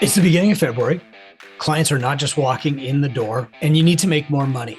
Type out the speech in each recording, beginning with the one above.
It's the beginning of February. Clients are not just walking in the door, and you need to make more money.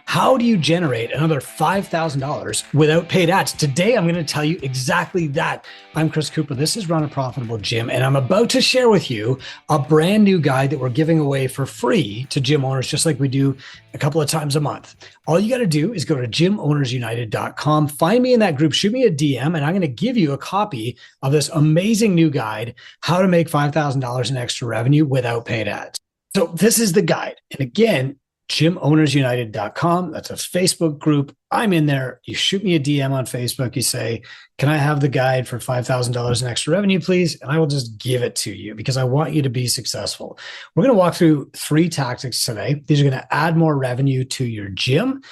How do you generate another $5,000 without paid ads? Today, I'm going to tell you exactly that. I'm Chris Cooper. This is Run a Profitable Gym, and I'm about to share with you a brand new guide that we're giving away for free to gym owners, just like we do a couple of times a month. All you got to do is go to gymownersunited.com, find me in that group, shoot me a DM, and I'm going to give you a copy of this amazing new guide, how to make $5,000 in extra revenue without paid ads. So this is the guide. And again, gymownersunited.com. That's a Facebook group. I'm in there. You shoot me a DM on Facebook. You say, can I have the guide for $5,000 in extra revenue, please? And I will just give it to you because I want you to be successful. We're going to walk through 3 tactics today. These are going to add more revenue to your gym,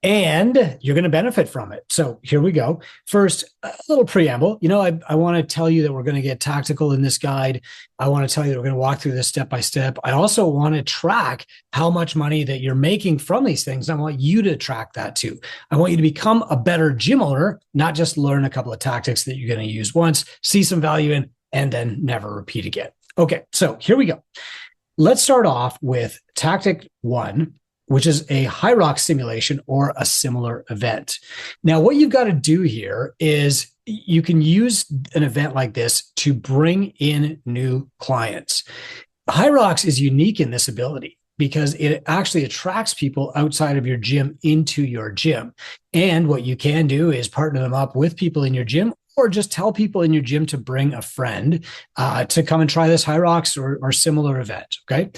and you're going to benefit from it. So here we go. First, a little preamble. I want to tell you that we're going to get tactical in this guide. I want to tell you that we're going to walk through this step by step. I also want to track how much money that you're making from these things. I want you to track that too. I want you to become a better gym owner, not just learn a couple of tactics that you're going to use once, see some value in, and then never repeat again. Okay, so here we go. Let's start off with tactic 1, which is a Hyrox simulation or a similar event. Now, what you've got to do here is you can use an event like this to bring in new clients. Hyrox is unique in this ability because it actually attracts people outside of your gym into your gym. And what you can do is partner them up with people in your gym, or just tell people in your gym to bring a friend to come and try this Hyrox or similar event, okay?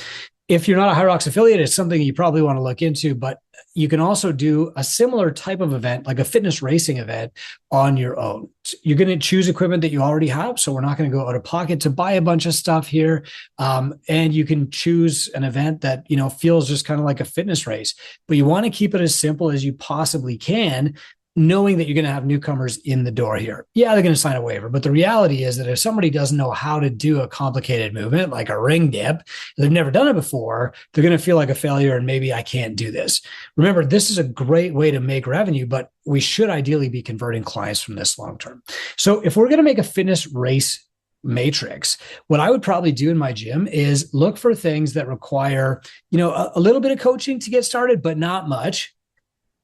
If you're not a Hyrox affiliate, it's something you probably want to look into, but you can also do a similar type of event, like a fitness racing event, on your own. You're going to choose equipment that you already have, so we're not going to go out of pocket to buy a bunch of stuff here. And you can choose an event that, feels just kind of like a fitness race, but you want to keep it as simple as you possibly can, knowing that you're going to have newcomers in the door here. Yeah, they're going to sign a waiver, but the reality is that if somebody doesn't know how to do a complicated movement like a ring dip, they've never done it before, they're going to feel like a failure and maybe I can't do this. Remember, this is a great way to make revenue, but we should ideally be converting clients from this long term. So if we're going to make a fitness race matrix, what I would probably do in my gym is look for things that require, a little bit of coaching to get started, but not much,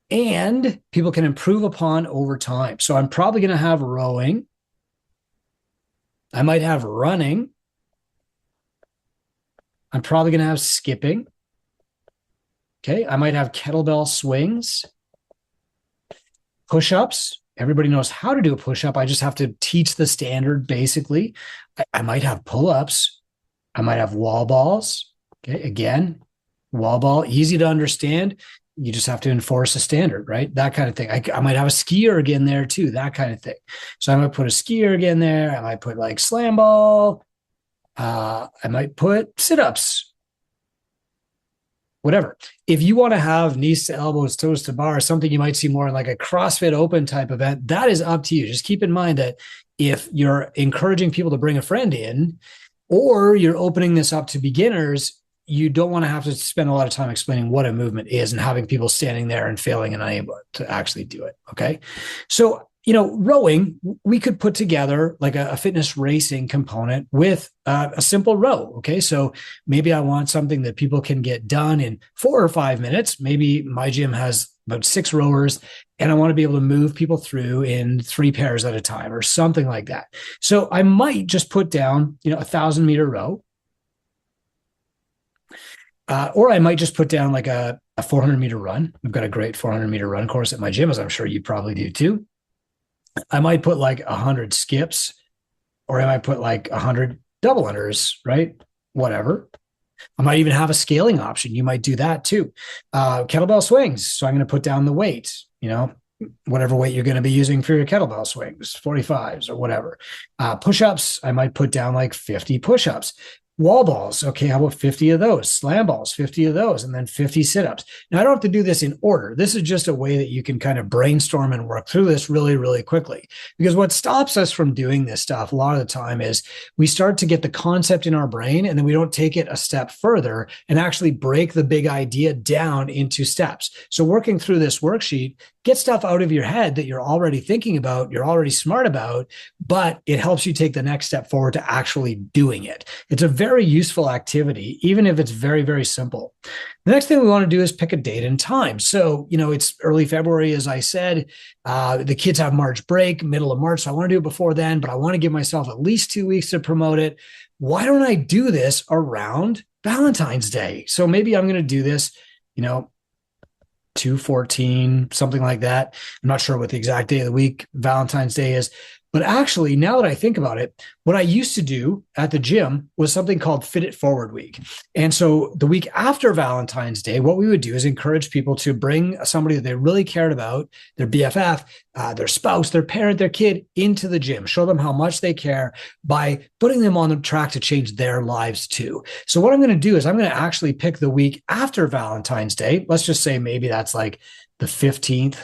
and people can improve upon over time. So I'm probably going to have rowing. I might have running. I'm probably going to have skipping. Okay. I might have kettlebell swings, push-ups. Everybody knows how to do a push-up. I just have to teach the standard basically. I might have pull-ups. I might have wall balls. Okay. Again, wall ball, easy to understand. You just have to enforce a standard, right? That kind of thing. I might have a skier again there too, that kind of thing. So I might put a skier again there. I might put like slam ball. I might put sit-ups, whatever. If you want to have knees to elbows, toes to bar, something you might see more in like a CrossFit Open type event, that is up to you. Just keep in mind that if you're encouraging people to bring a friend in, or you're opening this up to beginners, you don't want to have to spend a lot of time explaining what a movement is and having people standing there and failing and unable to actually do it. Okay. So, rowing, we could put together like a fitness racing component with a simple row. Okay. So maybe I want something that people can get done in 4 or 5 minutes. Maybe my gym has about 6 rowers and I want to be able to move people through in 3 pairs at a time or something like that. So I might just put down, 1,000-meter row. Or I might just put down like a 400-meter run. We've got a great 400-meter run course at my gym, as I'm sure you probably do too. I might put like 100 skips, or I might put like 100 double unders, right? Whatever. I might even have a scaling option. You might do that too. Kettlebell swings. So I'm going to put down the weight, whatever weight you're going to be using for your kettlebell swings, 45s or whatever. Push-ups, I might put down like 50 push-ups. Wall balls. Okay, how about 50 of those? Slam balls, 50 of those, and then 50 sit-ups. Now, I don't have to do this in order. This is just a way that you can kind of brainstorm and work through this really, really quickly. Because what stops us from doing this stuff a lot of the time is we start to get the concept in our brain and then we don't take it a step further and actually break the big idea down into steps. So working through this worksheet get stuff out of your head that you're already thinking about, you're already smart about, but it helps you take the next step forward to actually doing it. It's a very useful activity, even if it's very, very simple. The next thing we want to do is pick a date and time. So, it's early February, as I said. The kids have March break, middle of March. So I want to do it before then, but I want to give myself at least 2 weeks to promote it. Why don't I do this around Valentine's Day? So maybe I'm going to do this, 2/14, something like that. I'm not sure what the exact day of the week Valentine's Day is. But actually, now that I think about it, what I used to do at the gym was something called Fit It Forward Week. And so the week after Valentine's Day, what we would do is encourage people to bring somebody that they really cared about, their BFF, their spouse, their parent, their kid, into the gym, show them how much they care by putting them on the track to change their lives too. So what I'm going to do is I'm going to actually pick the week after Valentine's Day. Let's just say maybe that's like the 15th.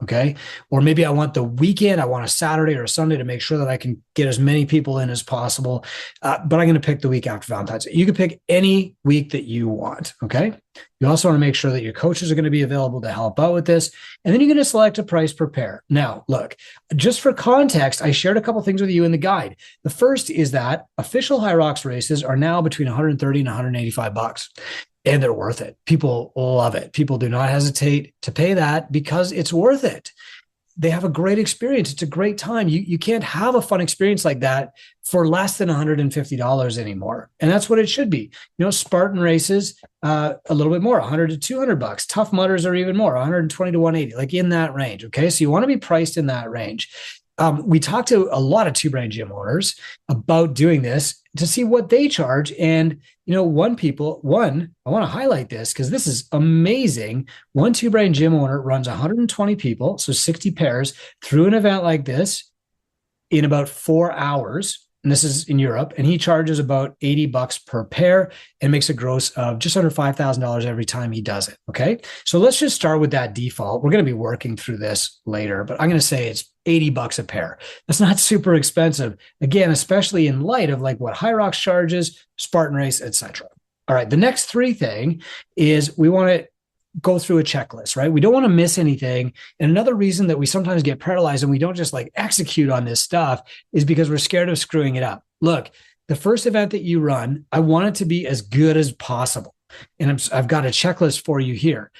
Okay. Or maybe I want the weekend. I want a Saturday or a Sunday to make sure that I can get as many people in as possible. But I'm going to pick the week after Valentine's Day. You can pick any week that you want. Okay. You also want to make sure that your coaches are going to be available to help out with this. And then you're going to select a price per pair. Now, look, just for context, I shared a couple things with you in the guide. The first is that official Hyrox races are now between 130 and 185 bucks. And they're worth it. People love it. People do not hesitate to pay that because it's worth it. They have a great experience. It's a great time. You can't have a fun experience like that for less than $150 anymore. And that's what it should be. Spartan races, a little bit more, 100 to 200 bucks. Tough Mudders are even more, 120 to 180, like in that range. Okay. So you want to be priced in that range. We talked to a lot of Two Brain gym owners about doing this to see what they charge. And, I want to highlight this because this is amazing. One Two Brain gym owner runs 120 people, so 60 pairs through an event like this in about 4 hours. And this is in Europe. And he charges about 80 bucks per pair and makes a gross of just under $5,000 every time he does it. Okay. So let's just start with that default. We're going to be working through this later, but I'm going to say it's 80 bucks a pair. That's not super expensive. Again, especially in light of like what Hyrox charges, Spartan race, etc. All right. The next three thing is we want to go through a checklist, right? We don't want to miss anything. And another reason that we sometimes get paralyzed and we don't just like execute on this stuff is because we're scared of screwing it up. Look, the first event that you run, I want it to be as good as possible. And I've got a checklist for you here.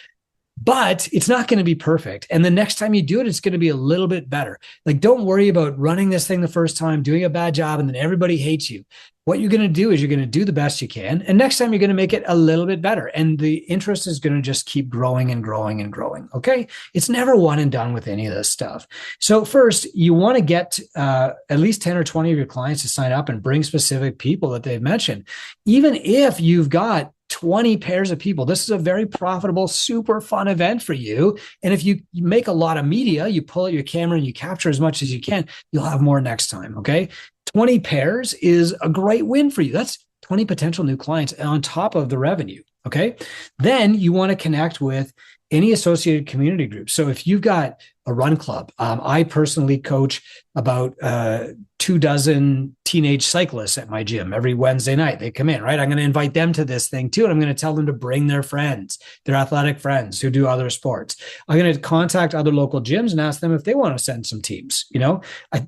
But it's not going to be perfect. And the next time you do it, it's going to be a little bit better. Like, don't worry about running this thing the first time, doing a bad job, and then everybody hates you. What you're going to do is you're going to do the best you can. And next time you're going to make it a little bit better. And the interest is going to just keep growing and growing and growing. Okay. It's never one and done with any of this stuff. So first, you want to get at least 10 or 20 of your clients to sign up and bring specific people that they've mentioned. Even if you've got 20 pairs of people, this is a very profitable, super fun event for you. And if you make a lot of media, you pull out your camera and you capture as much as you can, you'll have more next time. Okay. 20 pairs is a great win for you. That's 20 potential new clients on top of the revenue. Okay. Then you want to connect with any associated community groups. So if you've got a run club, I personally coach about 24 teenage cyclists at my gym every Wednesday night. They come in, right? I'm going to invite them to this thing too. And I'm going to tell them to bring their friends, their athletic friends who do other sports. I'm going to contact other local gyms and ask them if they want to send some teams.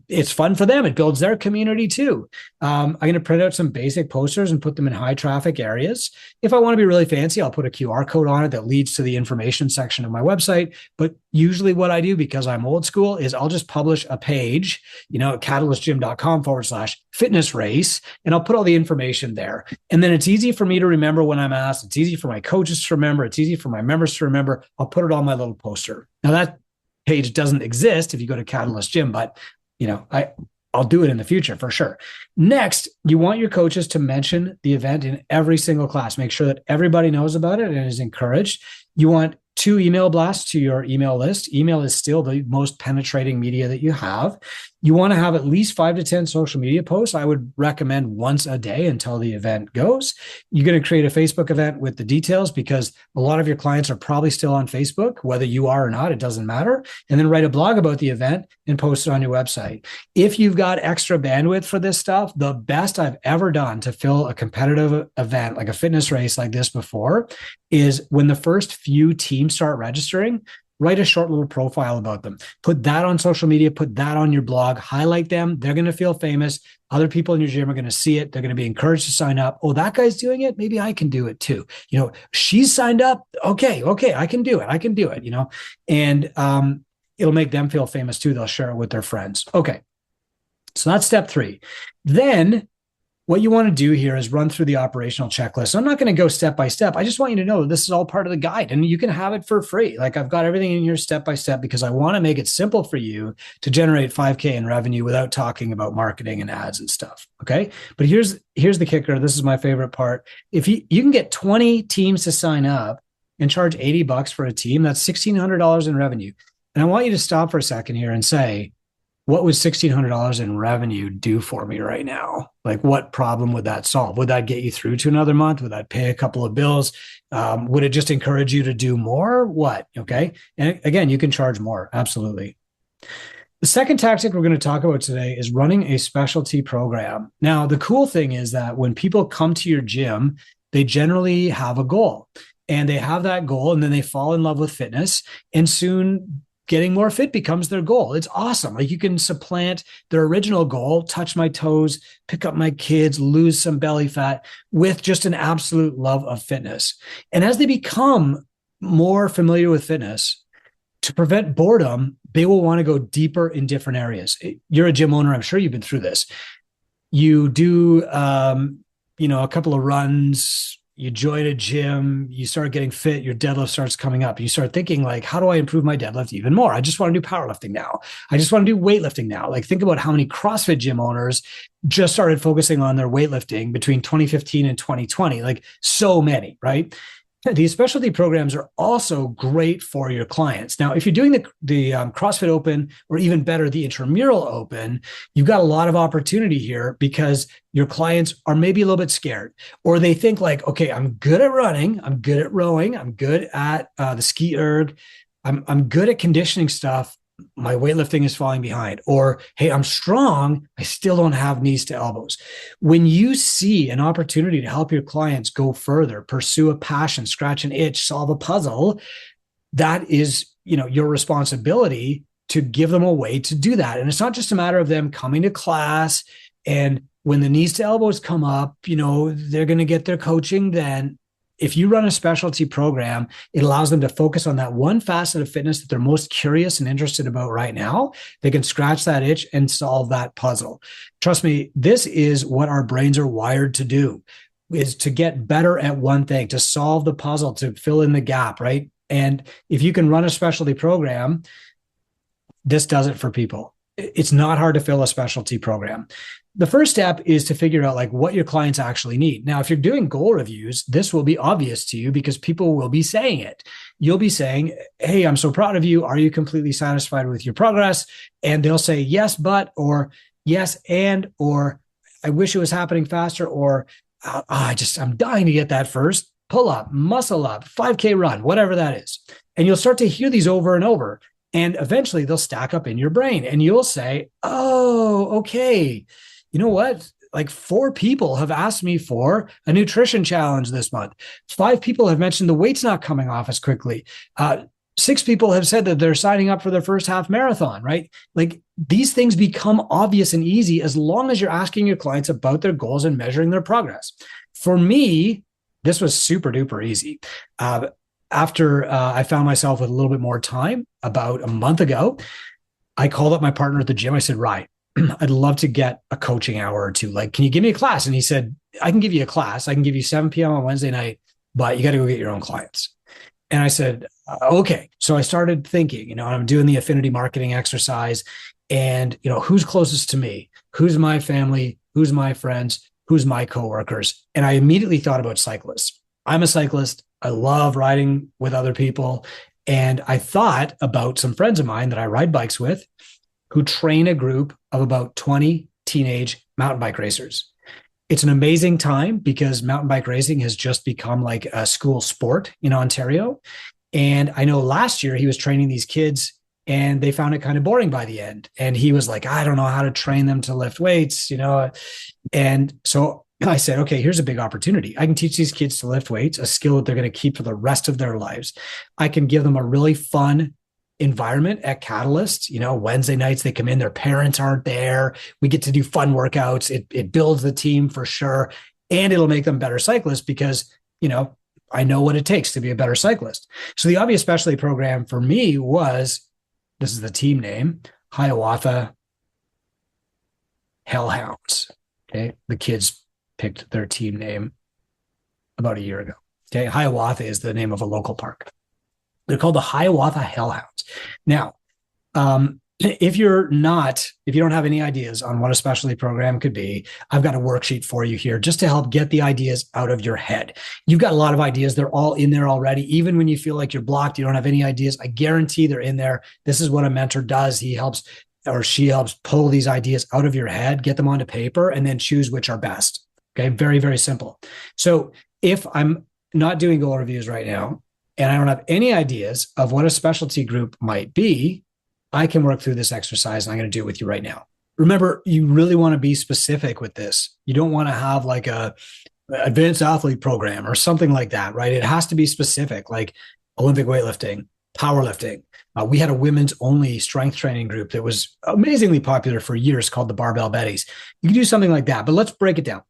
It's fun for them. It builds their community too. I'm going to print out some basic posters and put them in high traffic areas. If I want to be really fancy, I'll put a QR code on it that leads to the information section of my website. But usually what I do, because I'm old school, is I'll just publish a page, at catalystgym.com/fitness race, and I'll put all the information there. And then it's easy for me to remember when I'm asked. It's easy for my coaches to remember. It's easy for my members to remember. I'll put it on my little poster. Now that page doesn't exist if you go to Catalyst Gym, but I'll do it in the future for sure. Next, you want your coaches to mention the event in every single class. Make sure that everybody knows about it and is encouraged. You want 2 email blasts to your email list. Email is still the most penetrating media that you have. You want to have at least 5 to 10 social media posts. I would recommend once a day until the event goes. You're going to create a Facebook event with the details because a lot of your clients are probably still on Facebook, whether you are or not, it doesn't matter. And then write a blog about the event and post it on your website. If you've got extra bandwidth for this stuff, the best I've ever done to fill a competitive event like a fitness race like this before is when the first few teams start registering, write a short little profile about them, put that on social media, put that on your blog, highlight them. They're going to feel famous. Other people in your gym are going to see it. They're going to be encouraged to sign up. Oh, that guy's doing it. Maybe I can do it too. She's signed up. Okay, I can do it. And it'll make them feel famous too. They'll share it with their friends. Okay. So that's step 3. Then what you want to do here is run through the operational checklist. So I'm not going to go step by step. I just want you to know this is all part of the guide, and you can have it for free. Like, I've got everything in here step by step because I want to make it simple for you to generate 5K in revenue without talking about marketing and ads and stuff. Okay. But here's the kicker. This is my favorite part. If you can get 20 teams to sign up and charge $80 for a team, that's $1,600 in revenue. And I want you to stop for a second here and say, what would $1,600 in revenue do for me right now? Like, what problem would that solve? Would that get you through to another month? Would that pay a couple of bills? Would it just encourage you to do more? What? Okay. And again, you can charge more. Absolutely. The second tactic we're going to talk about today is running a specialty program. Now, the cool thing is that when people come to your gym, they generally have a goal, and they have that goal, and then they fall in love with fitness, and soon getting more fit becomes their goal. It's awesome. Like, you can supplant their original goal, touch my toes, pick up my kids, lose some belly fat, with just an absolute love of fitness. And as they become more familiar with fitness, to prevent boredom, they will want to go deeper in different areas. You're a gym owner. I'm sure you've been through this. You do, a couple of runs, you join a gym, you start getting fit, your deadlift starts coming up. You start thinking, like, how do I improve my deadlift even more? I just want to do powerlifting now. I just want to do weightlifting now. Like, think about how many CrossFit gym owners just started focusing on their weightlifting between 2015 and 2020. Like, so many, right? These specialty programs are also great for your clients. Now, if you're doing the CrossFit Open, or even better, the Intramural Open, you've got a lot of opportunity here because your clients are maybe a little bit scared, or they think like, okay, I'm good at running, I'm good at rowing, I'm good at the ski erg, I'm good at conditioning stuff. My weightlifting is falling behind. Or, hey, I'm strong, I still don't have knees to elbows. When you see an opportunity to help your clients go further, pursue a passion, scratch an itch, solve a puzzle, that is, your responsibility to give them a way to do that. And it's not just a matter of them coming to class, and when the knees to elbows come up, they're going to get their coaching then. If you run a specialty program, it allows them to focus on that one facet of fitness that they're most curious and interested about right now. They can scratch that itch and solve that puzzle. Trust me, this is what our brains are wired to do, is to get better at one thing, to solve the puzzle, to fill in the gap, right? And if you can run a specialty program, this does it for people. It's not hard to fill a specialty program. The first step is to figure out like what your clients actually need. Now, if you're doing goal reviews, this will be obvious to you because people will be saying it. You'll be saying, hey, I'm so proud of you. Are you completely satisfied with your progress? And they'll say, yes, but, or yes, and, or I wish it was happening faster, or I'm dying to get that first pull up, muscle up, 5K run, whatever that is. And you'll start to hear these over and over. And eventually they'll stack up in your brain and you'll say, oh, okay. You know what? Like 4 people have asked me for a nutrition challenge this month. 5 people have mentioned the weight's not coming off as quickly. 6 people have said that they're signing up for their first half marathon, right? Like these things become obvious and easy as long as you're asking your clients about their goals and measuring their progress. For me, this was super duper easy. After I found myself with a little bit more time about a month ago, I called up my partner at the gym. I said, Ryan, I'd love to get a coaching hour or two. Like, can you give me a class? And he said, I can give you a class. I can give you 7 p.m. on Wednesday night, but you got to go get your own clients. And I said, okay. So I started thinking, I'm doing the affinity marketing exercise and, who's closest to me? Who's my family? Who's my friends? Who's my coworkers? And I immediately thought about cyclists. I'm a cyclist. I love riding with other people. And I thought about some friends of mine that I ride bikes with who train a group of about 20 teenage mountain bike racers. It's an amazing time because mountain bike racing has just become like a school sport in Ontario. And I know last year he was training these kids and they found it kind of boring by the end. And he was like, I don't know how to train them to lift weights, And so I said, okay, here's a big opportunity. I can teach these kids to lift weights, a skill that they're going to keep for the rest of their lives. I can give them a really fun environment at Catalyst. Wednesday nights they come in, their parents aren't there. We get to do fun workouts. It builds the team for sure. And it'll make them better cyclists because, I know what it takes to be a better cyclist. So the obvious specialty program for me was, this is the team name, Hiawatha Hellhounds. Okay. The kids picked their team name about a year ago. Okay. Hiawatha is the name of a local park. They're called the Hiawatha Hellhounds. Now, if you don't have any ideas on what a specialty program could be, I've got a worksheet for you here just to help get the ideas out of your head. You've got a lot of ideas. They're all in there already. Even when you feel like you're blocked, you don't have any ideas, I guarantee they're in there. This is what a mentor does. He helps or she helps pull these ideas out of your head, get them onto paper, and then choose which are best. Okay. Very, very simple. So if I'm not doing goal reviews right now, and I don't have any ideas of what a specialty group might be, I can work through this exercise, and I'm going to do it with you right now. Remember, you really want to be specific with this. You don't want to have like a advanced athlete program or something like that, right? It has to be specific, like Olympic weightlifting, powerlifting. We had a women's only strength training group that was amazingly popular for years called the Barbell Betties. You can do something like that, but let's break it down.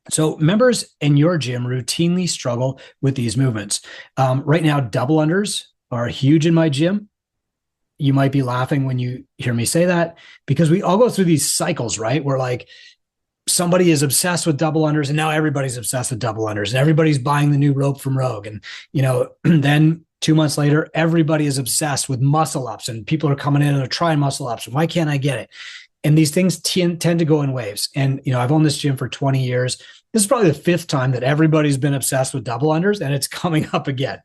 So members in your gym routinely struggle with these movements. Right now, double unders are huge in my gym. You might be laughing when you hear me say that because we all go through these cycles, right? Where like somebody is obsessed with double unders and now everybody's obsessed with double unders and everybody's buying the new rope from Rogue. And, then 2 months later, everybody is obsessed with muscle ups and people are coming in and they're trying muscle ups. Why can't I get it? And these things tend to go in waves. And, I've owned this gym for 20 years. This is probably the fifth time that everybody's been obsessed with double unders and it's coming up again.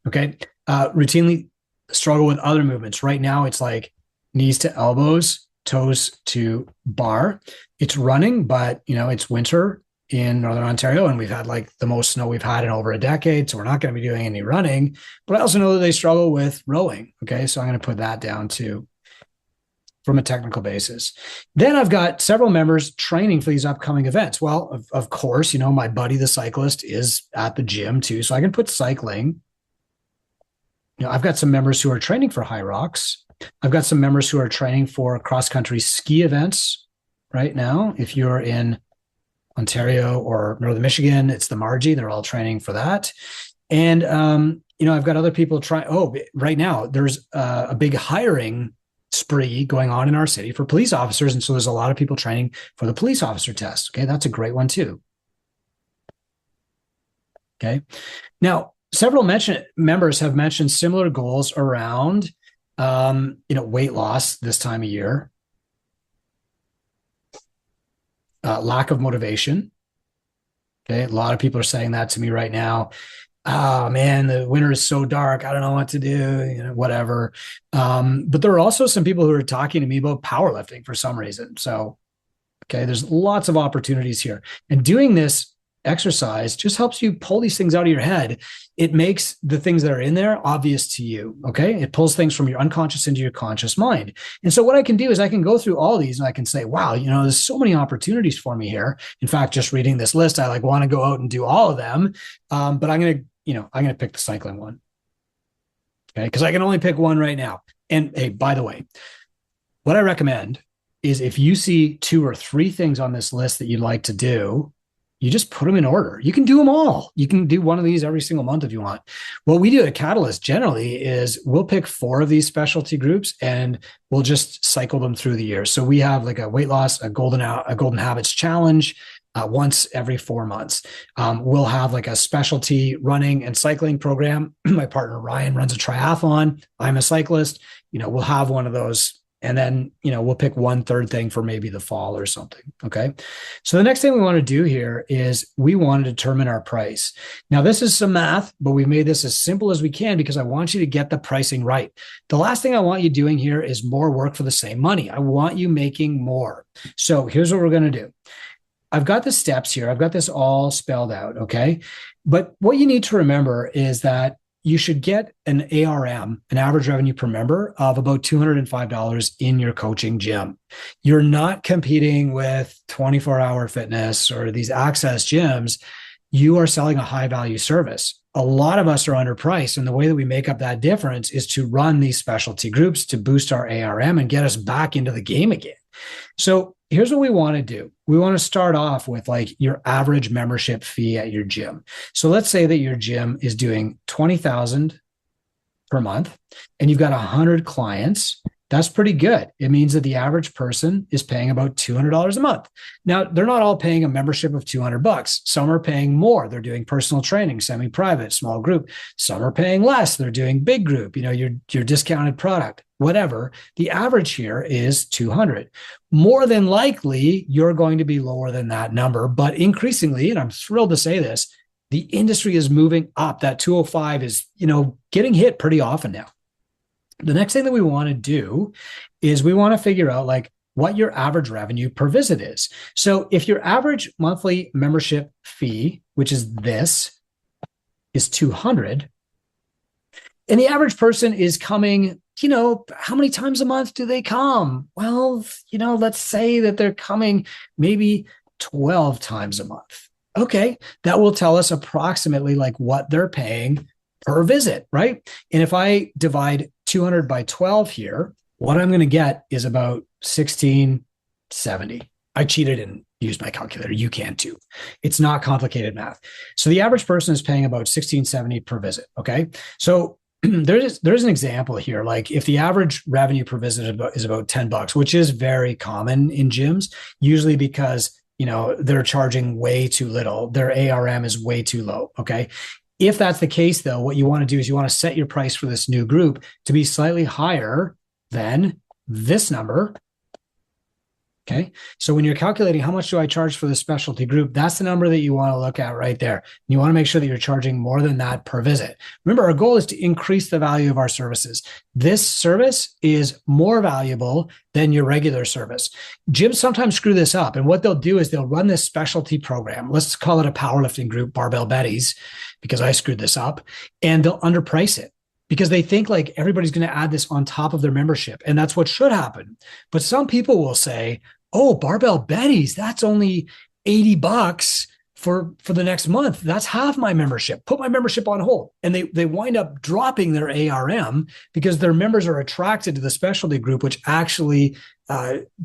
Okay. Routinely struggle with other movements. Right now, it's like knees to elbows, toes to bar. It's running, but, it's winter in Northern Ontario and we've had like the most snow we've had in over a decade. So we're not going to be doing any running, but I also know that they struggle with rowing. Okay. So I'm going to put that down too, from a technical basis. Then I've got several members training for these upcoming events. Well, of course, my buddy, the cyclist, is at the gym too. So I can put cycling. I've got some members who are training for Hyrox. I've got some members who are training for cross-country ski events right now. If you're in Ontario or Northern Michigan, it's the Margie. They're all training for that. And, I've got other people right now there's a big hiring spree going on in our city for police officers. And so there's a lot of people training for the police officer test. Okay. That's a great one too. Okay. Now, several members have mentioned similar goals around, weight loss this time of year, lack of motivation. Okay. A lot of people are saying that to me right now. Oh man, the winter is so dark. I don't know what to do, whatever. But there are also some people who are talking to me about powerlifting for some reason. So, okay, there's lots of opportunities here. And doing this exercise just helps you pull these things out of your head. It makes the things that are in there obvious to you. Okay. It pulls things from your unconscious into your conscious mind. And so what I can do is I can go through all these and I can say, wow, there's so many opportunities for me here. In fact, just reading this list, I want to go out and do all of them. But I'm going to pick the cycling one. Okay. Cause I can only pick one right now. And hey, by the way, what I recommend is if you see 2 or 3 things on this list that you'd like to do, you just put them in order. You can do them all. You can do one of these every single month if you want. What we do at Catalyst generally is we'll pick 4 of these specialty groups and we'll just cycle them through the year. So we have like a weight loss, a golden habits challenge once every 4 months. We'll have like a specialty running and cycling program. My partner Ryan runs a triathlon. I'm a cyclist. We'll have one of those. And then, we'll pick 1/3 thing for maybe the fall or something. Okay. So the next thing we want to do here is we want to determine our price. Now, this is some math, but we've made this as simple as we can because I want you to get the pricing right. The last thing I want you doing here is more work for the same money. I want you making more. So here's what we're going to do. I've got the steps here. I've got this all spelled out. Okay. But what you need to remember is that you should get an ARM, an average revenue per member, of about $205 in your coaching gym. You're not competing with 24-hour fitness or these access gyms. you are selling a high value service. A lot of us are underpriced. And the way that we make up that difference is to run these specialty groups to boost our ARM and get us back into the game again. So here's what we want to do. We want to start off with like your average membership fee at your gym. So let's say that your gym is doing $20,000 per month and you've got 100 clients. That's pretty good. It means that the average person is paying about $200 a month. Now, they're not all paying a membership of $200. Some are paying more. They're doing personal training, semi-private, small group. Some are paying less. They're doing big group, your discounted product, whatever. The average here is $200. More than likely, you're going to be lower than that number, but increasingly, and I'm thrilled to say this, the industry is moving up. That 205 is, getting hit pretty often now. The next thing that we want to do is we want to figure out like what your average revenue per visit is. So if your average monthly membership fee, which is this, is $200, and the average person is coming, how many times a month do they come? Well, let's say that they're coming maybe 12 times a month. Okay, that will tell us approximately like what they're paying per visit, right? And if I divide 200 by 12 here, what I'm going to get is about 1670. I cheated and used my calculator. You can too. It's not complicated math. So the average person is paying about 1670 per visit. Okay. So there's an example here. Like if the average revenue per visit is about $10, which is very common in gyms, usually because, they're charging way too little. Their ARM is way too low. Okay. If that's the case, though, what you want to do is you want to set your price for this new group to be slightly higher than this number. Okay. So when you're calculating how much do I charge for the specialty group, that's the number that you want to look at right there. And you want to make sure that you're charging more than that per visit. Remember, our goal is to increase the value of our services. This service is more valuable than your regular service. Gyms sometimes screw this up. And what they'll do is they'll run this specialty program. Let's call it a powerlifting group, Barbell Betties, because I screwed this up, and they'll underprice it, because they think like everybody's going to add this on top of their membership. And that's what should happen. But some people will say, oh, Barbell Betties, that's only $80 for the next month. That's half my membership. Put my membership on hold. And they wind up dropping their ARM because their members are attracted to the specialty group, which actually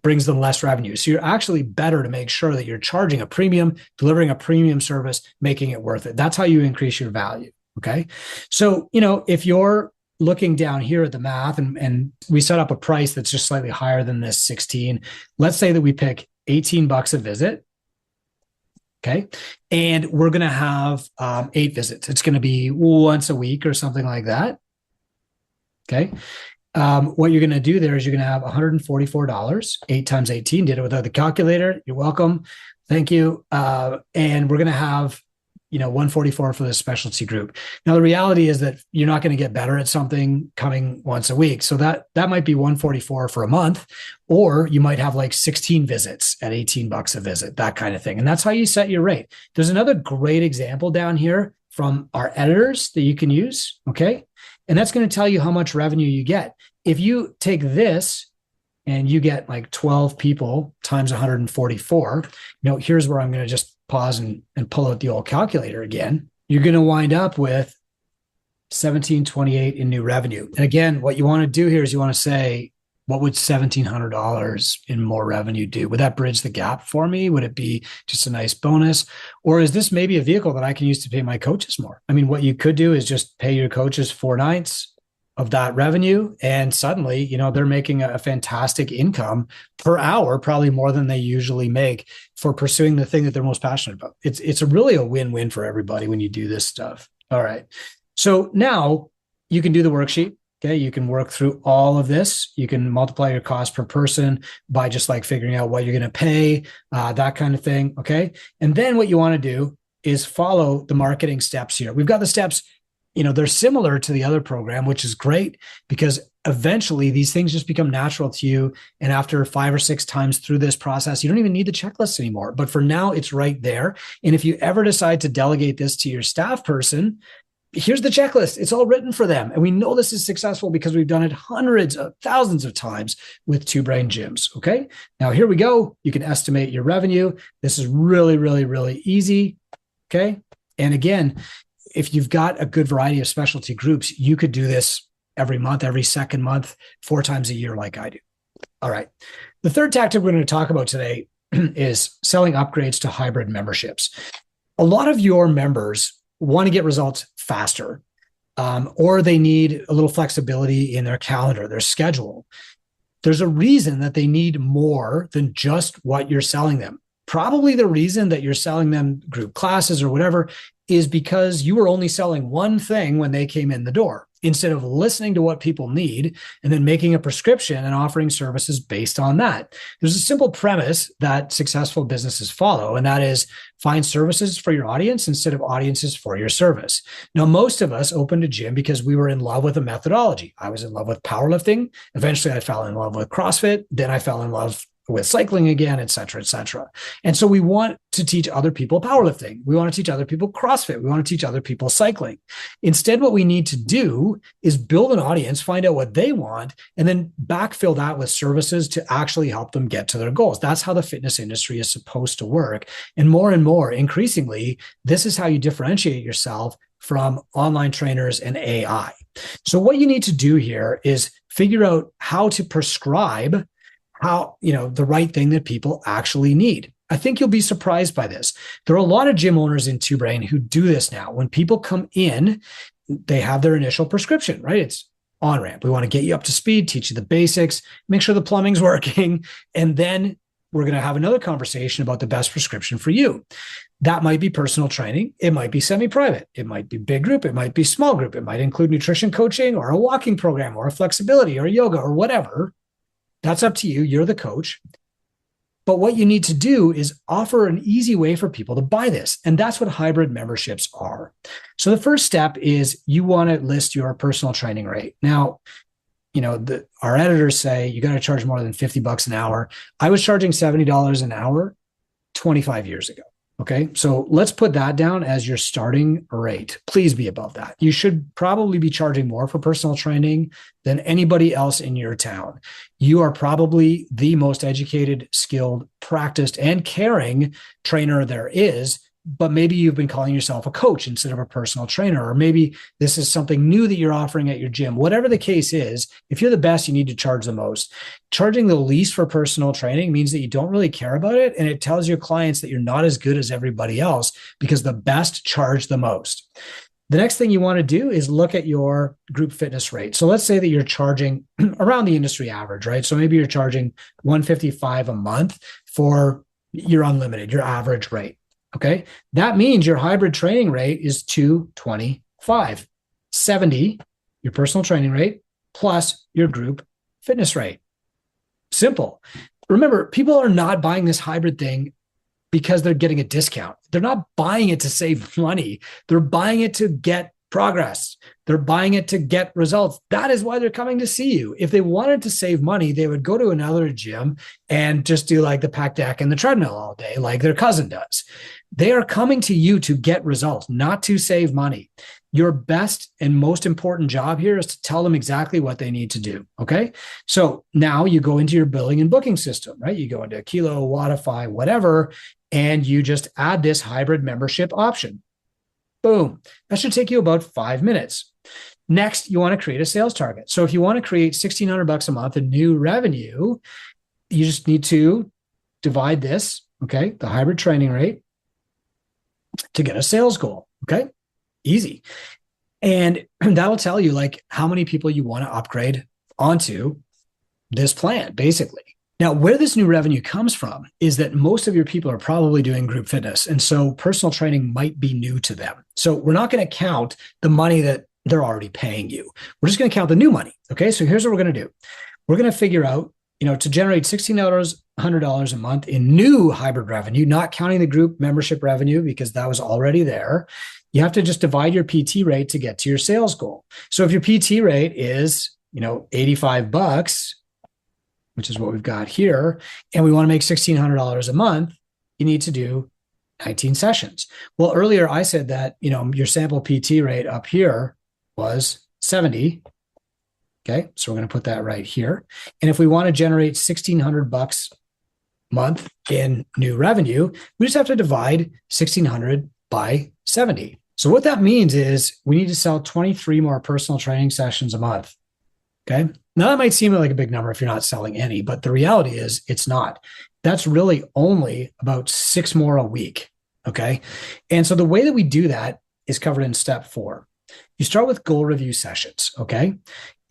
brings them less revenue. So you're actually better to make sure that you're charging a premium, delivering a premium service, making it worth it. That's how you increase your value. Okay. So, if you're looking down here at the math and we set up a price that's just slightly higher than this 16, let's say that we pick $18 a visit. Okay. And we're going to have 8 visits. It's going to be once a week or something like that. Okay. What you're going to do there is you're going to have $144, 8 times 18, did it without the calculator. You're welcome. Thank you. And we're going to have 144 for the specialty group. Now, the reality is that you're not going to get better at something coming once a week. So that might be 144 for a month, or you might have like 16 visits at $18 a visit, that kind of thing. And that's how you set your rate. There's another great example down here from our editors that you can use. Okay. And that's going to tell you how much revenue you get. If you take this and you get like 12 people times 144, here's where I'm going to just pause and pull out the old calculator again. You're going to wind up with $1,728 in new revenue. And again, what you want to do here is you want to say, what would $1,700 in more revenue do? Would that bridge the gap for me? Would it be just a nice bonus? Or is this maybe a vehicle that I can use to pay my coaches more? I mean, what you could do is just pay your coaches 4/9 of that revenue. And suddenly, they're making a fantastic income per hour, probably more than they usually make for pursuing the thing that they're most passionate about. It's really a win-win for everybody when you do this stuff. All right. So now you can do the worksheet. Okay. You can work through all of this. You can multiply your cost per person by just like figuring out what you're going to pay, that kind of thing. Okay. And then what you want to do is follow the marketing steps here. We've got the steps. They're similar to the other program, which is great because eventually these things just become natural to you. And after 5 or 6 times through this process, you don't even need the checklist anymore. But for now, it's right there. And if you ever decide to delegate this to your staff person, here's the checklist. It's all written for them. And we know this is successful because we've done it hundreds of thousands of times with Two Brain gyms. Okay. Now here we go. You can estimate your revenue. This is really, really, really easy. Okay. And again, if you've got a good variety of specialty groups, you could do this every month, every second month, 4 times a year like I do. All right. The third tactic we're going to talk about today is selling upgrades to hybrid memberships. A lot of your members want to get results faster, or they need a little flexibility in their calendar, their schedule. There's a reason that they need more than just what you're selling them. Probably the reason that you're selling them group classes or whatever is because you were only selling one thing when they came in the door, instead of listening to what people need and then making a prescription and offering services based on that. There's a simple premise that successful businesses follow, and that is find services for your audience instead of audiences for your service. Now, most of us opened a gym because we were in love with a methodology. I was in love with powerlifting. Eventually, I fell in love with CrossFit. Then I fell in love with cycling again, et cetera, et cetera. And so we want to teach other people powerlifting. We want to teach other people CrossFit. We want to teach other people cycling. Instead, what we need to do is build an audience, find out what they want, and then backfill that with services to actually help them get to their goals. That's how the fitness industry is supposed to work. And more, increasingly, this is how you differentiate yourself from online trainers and AI. So what you need to do here is figure out how to prescribe the right thing that people actually need. I think you'll be surprised by this. There are a lot of gym owners in Two Brain who do this now. When people come in, they have their initial prescription, right? It's on-ramp. We want to get you up to speed, teach you the basics, make sure the plumbing's working, and then we're going to have another conversation about the best prescription for you. That might be personal training. It might be semi-private. It might be big group. It might be small group. It might include nutrition coaching or a walking program or a flexibility or yoga or whatever. That's up to you. You're the coach. But what you need to do is offer an easy way for people to buy this. And that's what hybrid memberships are. So the first step is you want to list your personal training rate. Now, our editors say you got to charge more than $50 an hour. I was charging $70 an hour 25 years ago. Okay, so let's put that down as your starting rate. Please be above that. You should probably be charging more for personal training than anybody else in your town. You are probably the most educated, skilled, practiced, and caring trainer there is, but maybe you've been calling yourself a coach instead of a personal trainer, or maybe this is something new that you're offering at your gym. Whatever the case is, if you're the best, you need to charge the most. Charging the least for personal training means that you don't really care about it, and it tells your clients that you're not as good as everybody else because the best charge the most. The next thing you want to do is look at your group fitness rate. So let's say that you're charging around the industry average, right? So maybe you're charging $155 a month for your unlimited, your average rate. Okay, that means your hybrid training rate is $225, $70, your personal training rate, plus your group fitness rate. Simple. Remember, people are not buying this hybrid thing because they're getting a discount. They're not buying it to save money. They're buying it to get progress. They're buying it to get results. That is why they're coming to see you. If they wanted to save money, they would go to another gym and just do like the pack deck and the treadmill all day, like their cousin does. They are coming to you to get results, not to save money. Your best and most important job here is to tell them exactly what they need to do. Okay. So now you go into your billing and booking system, right? You go into Kilo, Wattify, whatever, and you just add this hybrid membership option. Boom. That should take you about 5 minutes. Next, you want to create a sales target. So if you want to create $1,600 a month in new revenue, you just need to divide this, okay, the hybrid training rate, to get a sales goal. Okay. Easy. And that'll tell you like how many people you want to upgrade onto this plan, basically. Now, where this new revenue comes from is that most of your people are probably doing group fitness. And so personal training might be new to them. So we're not going to count the money that they're already paying you. We're just going to count the new money. Okay. So here's what we're going to do. We're going to figure out, to generate $1,600 a month in new hybrid revenue, not counting the group membership revenue because that was already there. You have to just divide your PT rate to get to your sales goal. So if your PT rate is, $85, which is what we've got here, and we want to make $1,600 a month, you need to do 19 sessions. Well, earlier I said that, your sample PT rate up here was 70. Okay, so we're going to put that right here. And if we want to generate $1,600 a month in new revenue, we just have to divide 1,600 by 70. So what that means is we need to sell 23 more personal training sessions a month. Okay. Now that might seem like a big number if you're not selling any, but the reality is it's not. That's really only about 6 more a week. Okay. And so the way that we do that is covered in step 4. You start with goal review sessions. Okay.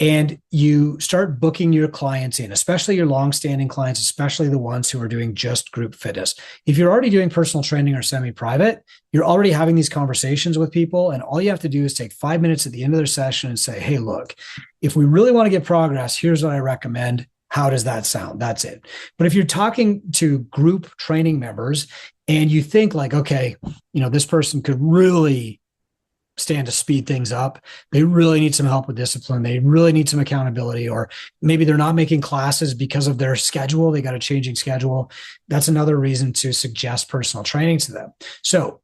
And you start booking your clients in, especially your long-standing clients, especially the ones who are doing just group fitness. If you're already doing personal training or semi-private, you're already having these conversations with people. And all you have to do is take 5 minutes at the end of their session and say, hey, look, if we really want to get progress, here's what I recommend. How does that sound? That's it. But if you're talking to group training members and you think like, okay, this person could really stand to speed things up. They really need some help with discipline. They really need some accountability, or maybe they're not making classes because of their schedule. They got a changing schedule. That's another reason to suggest personal training to them. So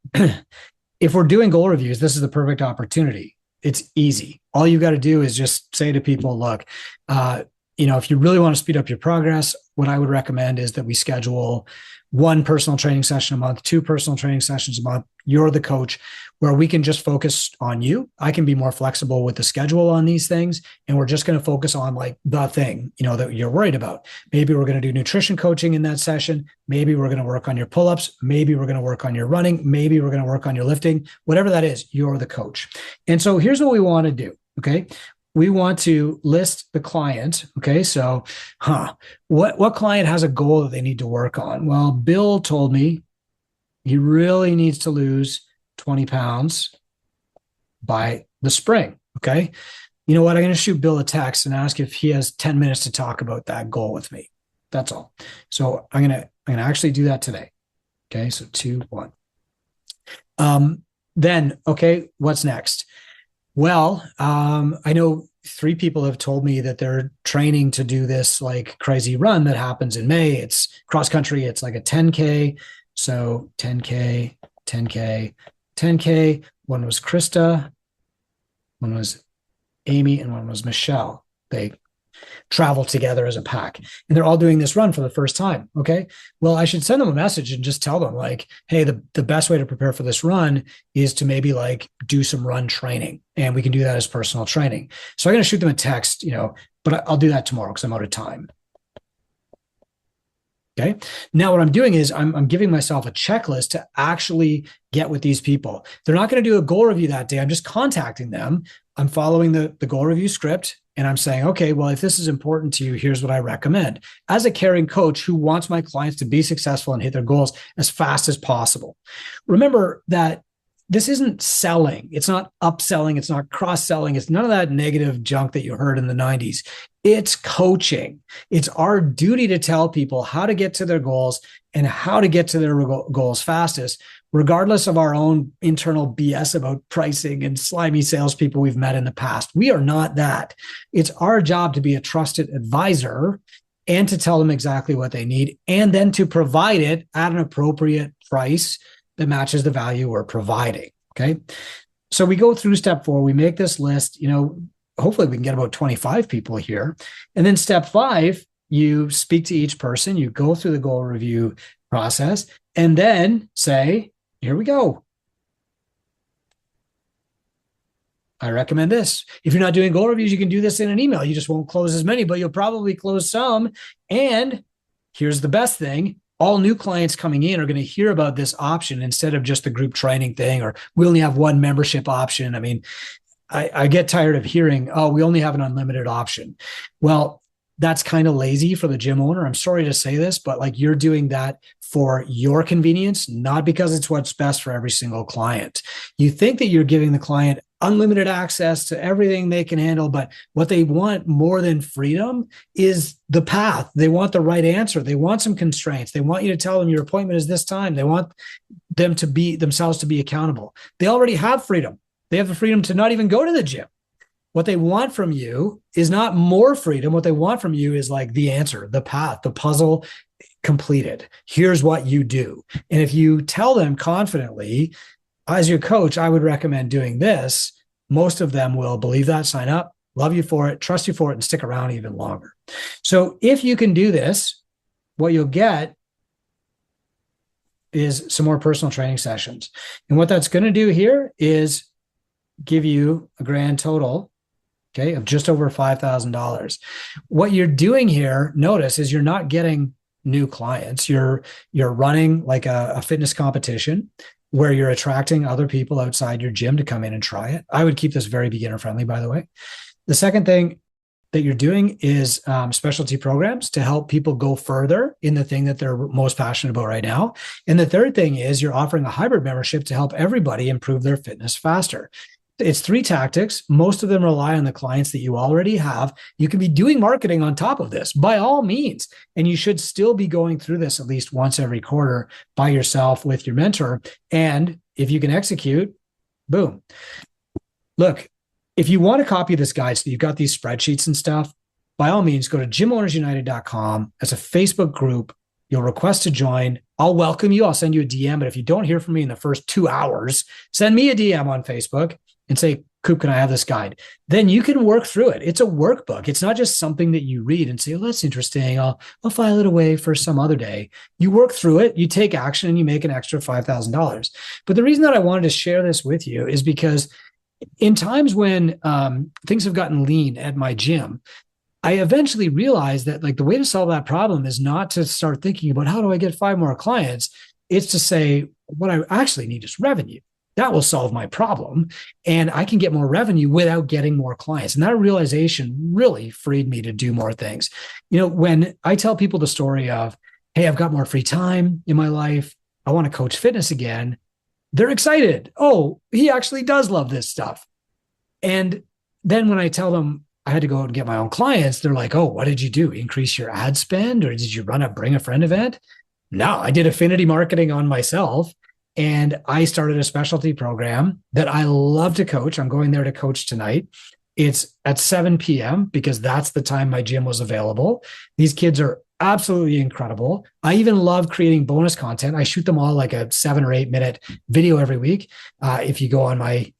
if we're doing goal reviews, this is the perfect opportunity. It's easy. All you've got to do is just say to people, look, if you really want to speed up your progress, what I would recommend is that we schedule 1 personal training session a month, 2 personal training sessions a month. You're the coach, where we can just focus on you. I can be more flexible with the schedule on these things. And we're just going to focus on like the thing, that you're worried about. Maybe we're going to do nutrition coaching in that session. Maybe we're going to work on your pull-ups. Maybe we're going to work on your running. Maybe we're going to work on your lifting, whatever that is, you're the coach. And so here's what we want to do. Okay. We want to list the client. Okay. So, what client has a goal that they need to work on? Well, Bill told me he really needs to lose 20 pounds by the spring. Okay. You know what? I'm going to shoot Bill a text and ask if he has 10 minutes to talk about that goal with me. That's all. So I'm going to actually do that today. Okay. So 2, 1. Then, okay, what's next? Well, I know 3 people have told me that they're training to do this like crazy run that happens in May. It's cross country. It's like a 10K. So 10K, 10K, 10K. One was Krista, one was Amy, and one was Michelle. They travel together as a pack, and they're all doing this run for the first time. Okay. Well, I should send them a message and just tell them like, hey, the best way to prepare for this run is to maybe like do some run training, and we can do that as personal training. So I'm going to shoot them a text, but I'll do that tomorrow because I'm out of time. Okay. Now what I'm doing is I'm giving myself a checklist to actually get with these people. They're not going to do a goal review that day. I'm just contacting them. I'm following the goal review script, and I'm saying, okay, well, if this is important to you, here's what I recommend. As a caring coach who wants my clients to be successful and hit their goals as fast as possible. Remember that this isn't selling. It's not upselling. It's not cross-selling. It's none of that negative junk that you heard in the 90s. It's coaching. It's our duty to tell people how to get to their goals and how to get to their goals fastest, regardless of our own internal BS about pricing and slimy salespeople we've met in the past. We are not that. It's our job to be a trusted advisor and to tell them exactly what they need, and then to provide it at an appropriate price that matches the value we're providing. Okay. So we go through step 4, we make this list, hopefully we can get about 25 people here. And then step 5, you speak to each person, you go through the goal review process, and then say, here we go. I recommend this. If you're not doing goal reviews, you can do this in an email. You just won't close as many, but you'll probably close some. And here's the best thing. All new clients coming in are going to hear about this option instead of just the group training thing, or we only have one membership option. I mean, I get tired of hearing, oh, we only have an unlimited option. Well, that's kind of lazy for the gym owner. I'm sorry to say this, but like you're doing that for your convenience, not because it's what's best for every single client. You think that you're giving the client unlimited access to everything they can handle, but what they want more than freedom is the path. They want the right answer. They want some constraints. They want you to tell them your appointment is this time. They want them to be themselves to be accountable. They already have freedom. They have the freedom to not even go to the gym. What they want from you is not more freedom. What they want from you is like the answer, the path, the puzzle completed. Here's what you do. And if you tell them confidently, as your coach, I would recommend doing this, most of them will believe that, sign up, love you for it, trust you for it, and stick around even longer. So if you can do this, what you'll get is some more personal training sessions. And what that's going to do here is give you a grand total, okay, of just over $5,000. What you're doing here, notice, is you're not getting new clients. You're running like a fitness competition where you're attracting other people outside your gym to come in and try it. I would keep this very beginner friendly, by the way. The second thing that you're doing is specialty programs to help people go further in the thing that they're most passionate about right now. And the third thing is you're offering a hybrid membership to help everybody improve their fitness faster. It's 3 tactics. Most of them rely on the clients that you already have. You can be doing marketing on top of this by all means. And you should still be going through this at least once every quarter by yourself with your mentor. And if you can execute, boom. Look, if you want to copy this guide so you've got these spreadsheets and stuff, by all means, go to gymownersunited.com. As a Facebook group, you'll request to join. I'll welcome you. I'll send you a DM. But if you don't hear from me in the first 2 hours, send me a DM on Facebook and say, Coop, can I have this guide? Then you can work through it. It's a workbook. It's not just something that you read and say, oh, that's interesting. I'll file it away for some other day. You work through it, you take action, and you make an extra $5,000. But the reason that I wanted to share this with you is because in times when things have gotten lean at my gym, I eventually realized that like the way to solve that problem is not to start thinking about how do I get 5 more clients. It's to say, what I actually need is revenue. That will solve my problem. And I can get more revenue without getting more clients. And that realization really freed me to do more things. You know, when I tell people the story of, hey, I've got more free time in my life, I want to coach fitness again, they're excited. Oh, he actually does love this stuff. And then when I tell them I had to go out and get my own clients, they're like, oh, what did you do? Increase your ad spend? Or did you run a bring a friend event? No, I did affinity marketing on myself. And I started a specialty program that I love to coach. I'm going there to coach tonight. It's at 7 p.m. because that's the time my gym was available. These kids are absolutely incredible. I even love creating bonus content. I shoot them all like a 7 or 8 minute video every week. If you go on my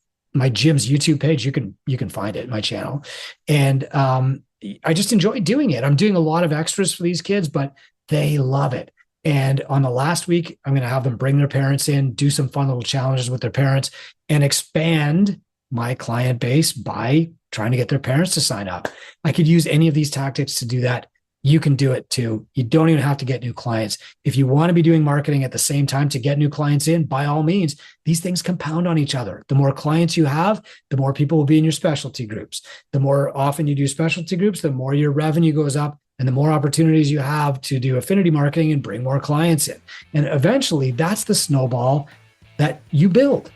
gym's YouTube page, you can find it, my channel. And I just enjoy doing it. I'm doing a lot of extras for these kids, but they love it. And on the last week, I'm going to have them bring their parents in, do some fun little challenges with their parents, and expand my client base by trying to get their parents to sign up. I could use any of these tactics to do that. You can do it too. You don't even have to get new clients. If you want to be doing marketing at the same time to get new clients in, by all means, these things compound on each other. The more clients you have, the more people will be in your specialty groups. The more often you do specialty groups, the more your revenue goes up, and the more opportunities you have to do affinity marketing and bring more clients in. And eventually, that's the snowball that you build.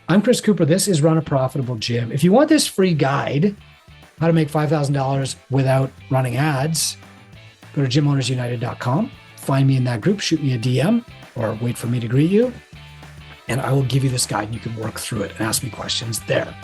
I'm Chris Cooper. This is Run a Profitable Gym. If you want this free guide, how to make $5,000 without running ads, go to gymownersunited.com. Find me in that group, shoot me a DM, or wait for me to greet you, and I will give you this guide and you can work through it and ask me questions there.